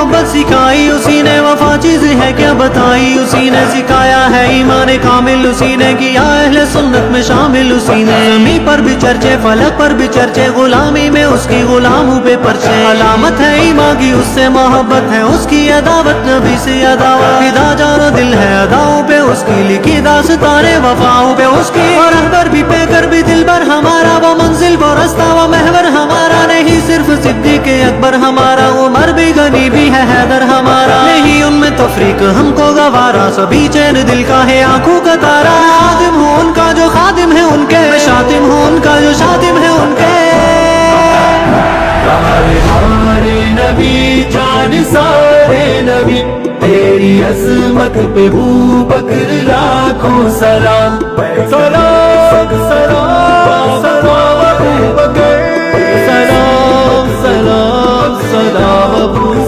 मोहब्बत सिखाई उसी ने, वफा चीज है क्या बताई उसी ने, सिखाया है ईमान कामिल उसी ने, किया अहले सुन्नत में शामिल उसी ने। ज़मीं पर भी चर्चे, फलक पर भी चर्चे, गुलामी में उसकी गुलामों पे परचे। अलामत है ईमान की उससे मोहब्बत है उसकी, अदावत नबी से अदावत, फिदा जानो दिल है अदाओं पे उसकी, लिखी दास्ताने वफाओं पे उसकी। और रहबर भी पे कर भी दिल भर हमारा, वो मंजिल वो रास्ता वो महवर हमारा, नहीं सिर्फ सिद्दीक़ अकबर हमारा, उमर भी गनी भी है हैदर हमारा, नहीं उनमें तफरीक हमको गवारा, सभी चैन दिल का है आंखों का तारा। खादिम हूँ उनका जो खादिम है उनके, शातिम हूँ उनका जो शातिम है उनके। हमारे नबी जान सारे नबी, तेरी अज़मत पे बू बकर लाखों सलाम। सलाम सलाम सलाम अबू बकर, सलाम सलाम सलाम अबू